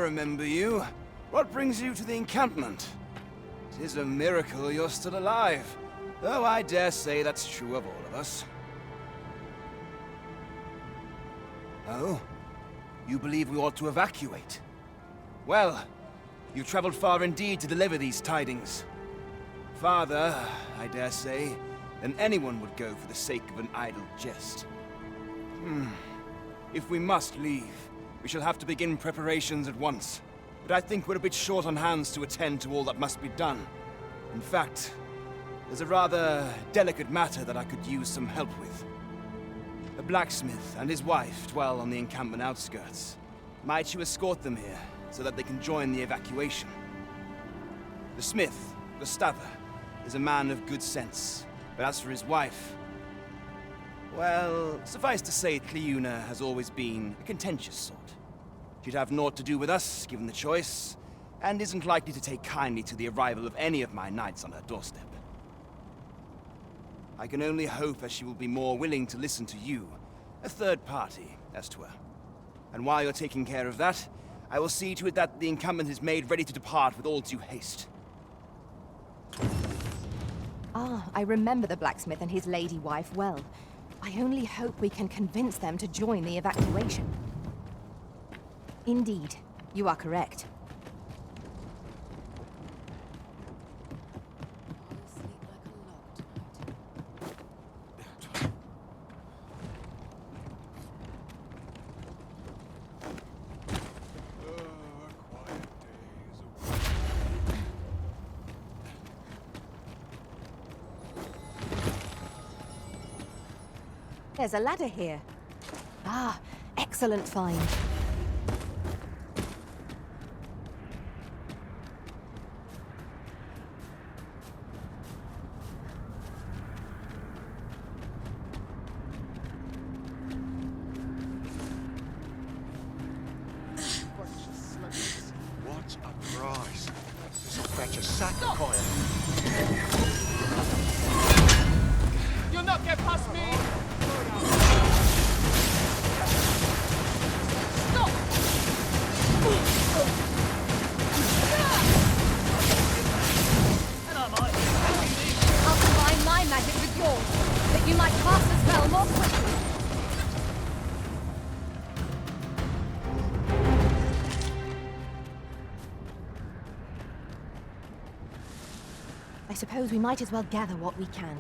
remember you. What brings you to the encampment? It is a miracle you're still alive, though I dare say that's true of all of us. Oh? You believe we ought to evacuate? Well, you've traveled far indeed to deliver these tidings. Farther, I dare say, than anyone would go for the sake of an idle jest. If we must leave, we shall have to begin preparations at once. But I think we're a bit short on hands to attend to all that must be done. In fact, there's a rather delicate matter that I could use some help with. A blacksmith and his wife dwell on the encampment outskirts. Might you escort them here, so that they can join the evacuation? The smith, Gustava, is a man of good sense, but as for his wife... well, suffice to say, Cleuna has always been a contentious sort. She'd have naught to do with us, given the choice, and isn't likely to take kindly to the arrival of any of my knights on her doorstep. I can only hope that she will be more willing to listen to you, a third party, as 'twere. And while you're taking care of that, I will see to it that the encampment is made ready to depart with all due haste. Ah, I remember the blacksmith and his lady wife well. I only hope we can convince them to join the evacuation. Indeed, you are correct. There's a ladder here. Ah, excellent find. What a prize. This'll fetch a sack of coin. You'll not get past me! Stop! I'll combine my magic with yours, that you might cast the spell more quickly. I suppose we might as well gather what we can.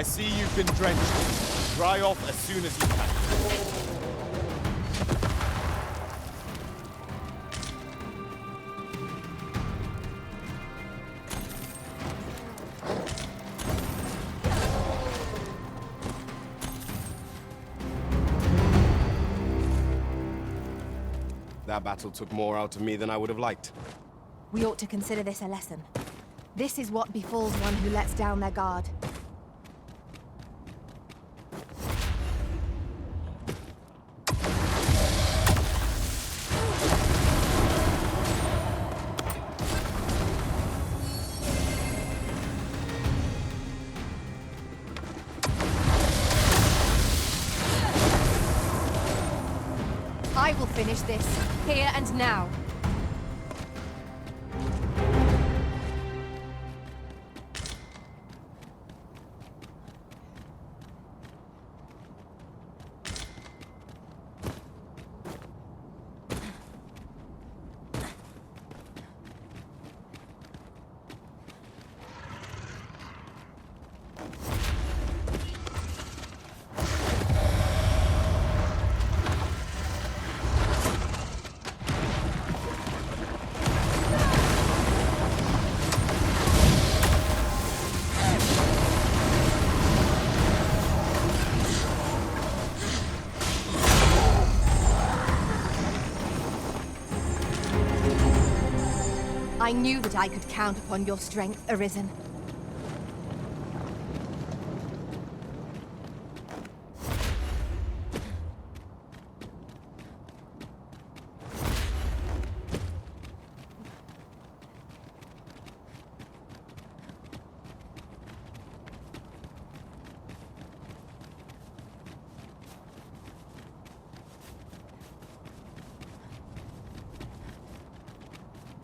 I see you've been drenched. Dry off as soon as you can. That battle took more out of me than I would have liked. We ought to consider this a lesson. This is what befalls one who lets down their guard. I will finish this, here and now. I knew that I could count upon your strength, Arisen.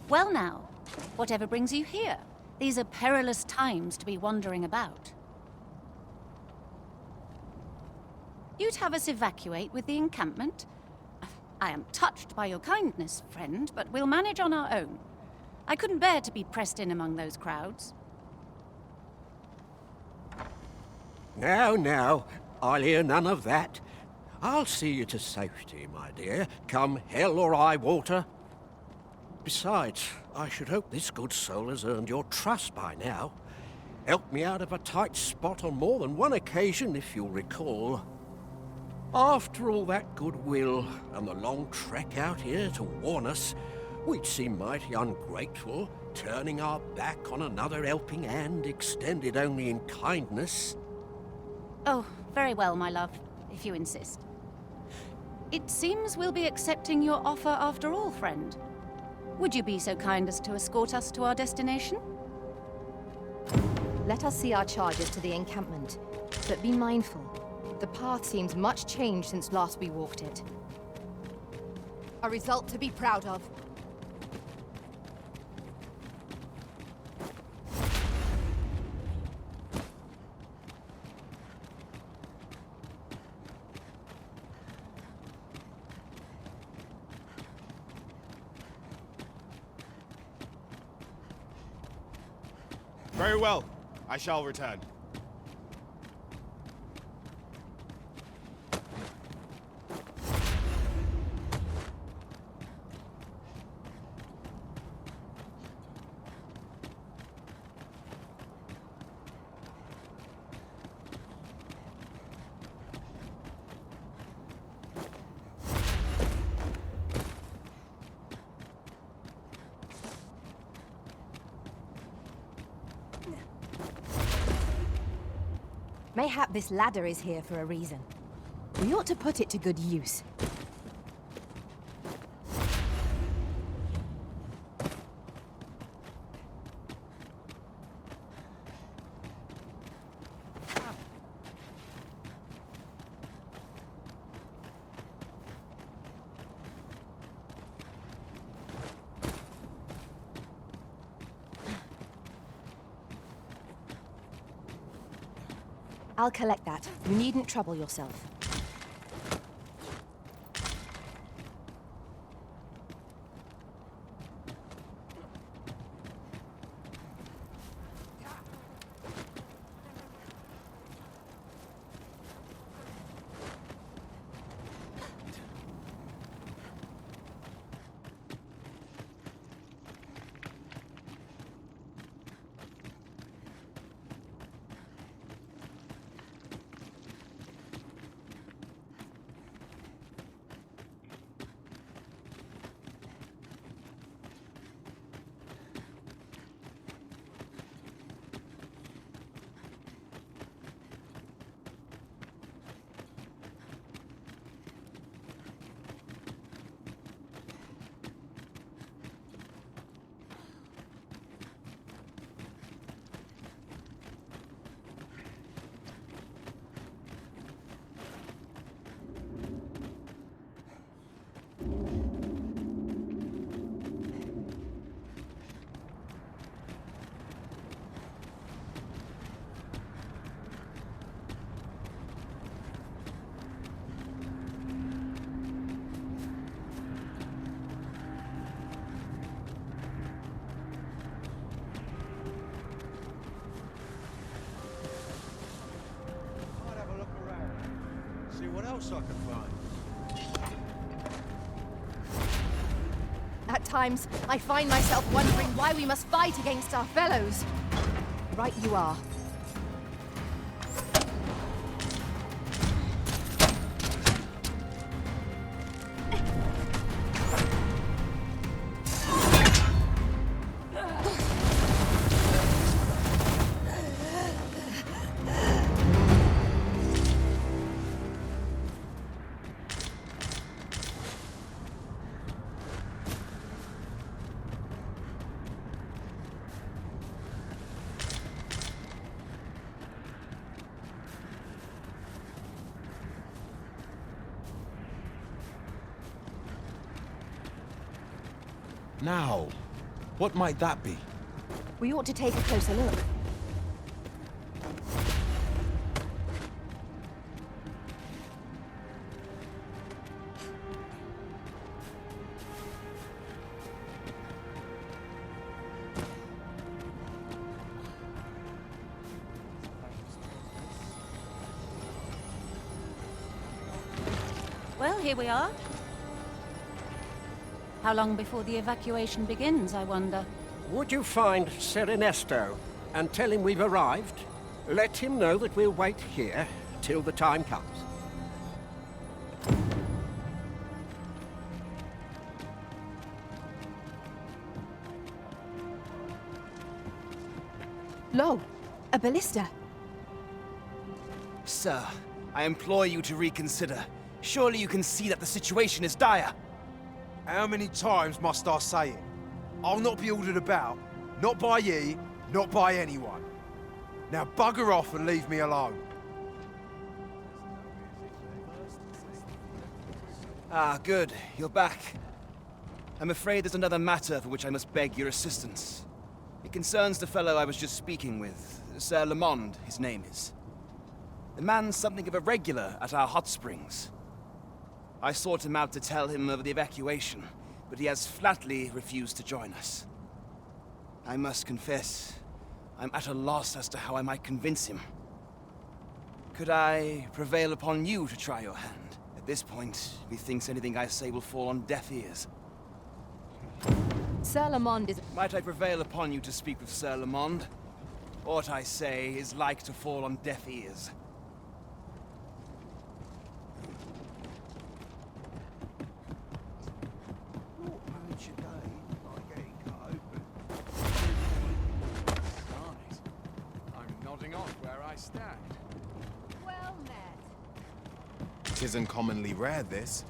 Well now, whatever brings you here? These are perilous times to be wandering about. You'd have us evacuate with the encampment? I am touched by your kindness, friend, but we'll manage on our own. I couldn't bear to be pressed in among those crowds. Now, I'll hear none of that. I'll see you to safety, my dear, come hell or high water. Besides, I should hope this good soul has earned your trust by now. Helped me out of a tight spot on more than one occasion, if you'll recall. After all that goodwill and the long trek out here to warn us, we'd seem mighty ungrateful, turning our back on another helping hand extended only in kindness. Oh, very well, my love, if you insist. It seems we'll be accepting your offer after all, friend. Would you be so kind as to escort us to our destination? Let us see our charges to the encampment, but be mindful. The path seems much changed since last we walked it. A result to be proud of. Very well. I shall return. Mayhap this ladder is here for a reason. We ought to put it to good use. I'll collect that. You needn't trouble yourself. See what else I can find. At times, I find myself wondering why we must fight against our fellows. Right you are. Now, what might that be? We ought to take a closer look. Well, here we are. How long before the evacuation begins, I wonder? Would you find Sir Ernesto and tell him we've arrived? Let him know that we'll wait here till the time comes. Lo, a ballista. Sir, I implore you to reconsider. Surely you can see that the situation is dire. How many times must I say it? I'll not be ordered about. Not by ye, not by anyone. Now bugger off and leave me alone. Ah, good. You're back. I'm afraid there's another matter for which I must beg your assistance. It concerns the fellow I was just speaking with. Sir Lamond, his name is. The man's something of a regular at our hot springs. I sought him out to tell him of the evacuation, but he has flatly refused to join us. I must confess, I'm at a loss as to how I might convince him. Could I prevail upon you to try your hand? At this point, methinks anything I say will fall on deaf ears. Sir Lamond is... Might I prevail upon you to speak with Sir Lamond? Aught I say is like to fall on deaf ears. Well met. It isn't commonly rare, this.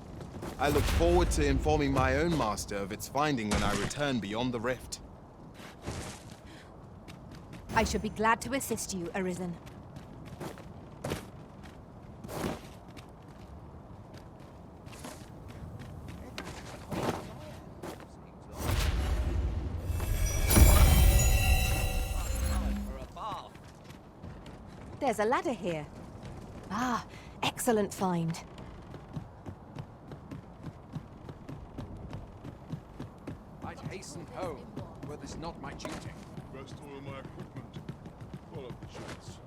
I look forward to informing my own master of its finding when I return beyond the rift. I should be glad to assist you, Arisen. There's a ladder here. Ah, excellent find. I'd hasten home, were this not my duty. Rest all my equipment. Follow the chance.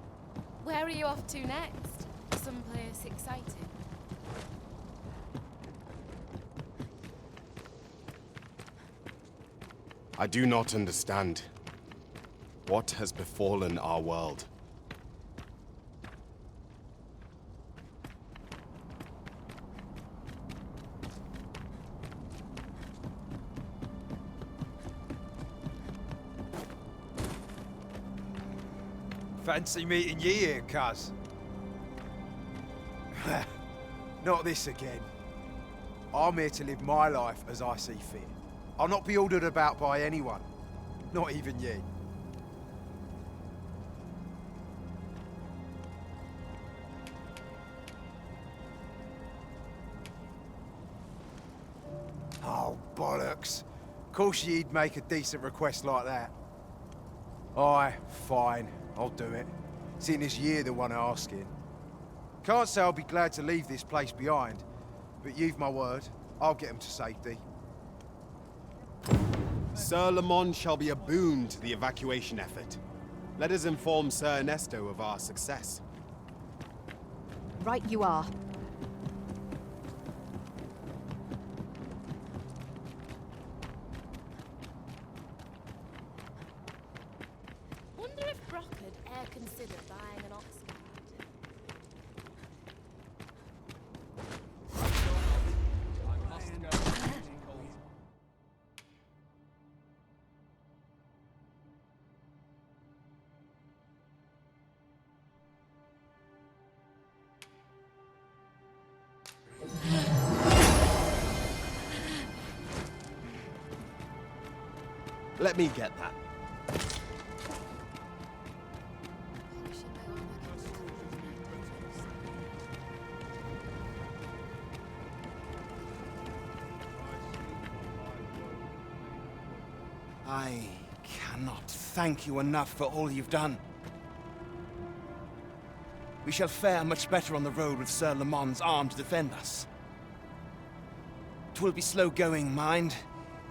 Where are you off to next? Someplace exciting? I do not understand. What has befallen our world? Fancy meeting ye here, cuz. Not this again. I'm here to live my life as I see fit. I'll not be ordered about by anyone. Not even ye. Oh, bollocks. Of course ye'd make a decent request like that. Aye, fine. I'll do it. Seeing as you're the one asking. Can't say I'll be glad to leave this place behind, but you've my word. I'll get him to safety. Sir Lamond shall be a boon to the evacuation effort. Let us inform Sir Ernesto of our success. Right you are. dare consider buying an ox cart. Let me get that. I cannot thank you enough for all you've done. We shall fare much better on the road with Sir Lamont's arm to defend us. 'Twill be slow going, mind.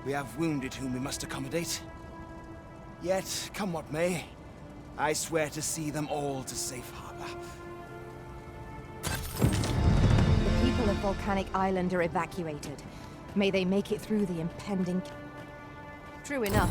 We have wounded whom we must accommodate. Yet, come what may, I swear to see them all to safe harbor. The people of Volcanic Island are evacuated. May they make it through the impending... True enough.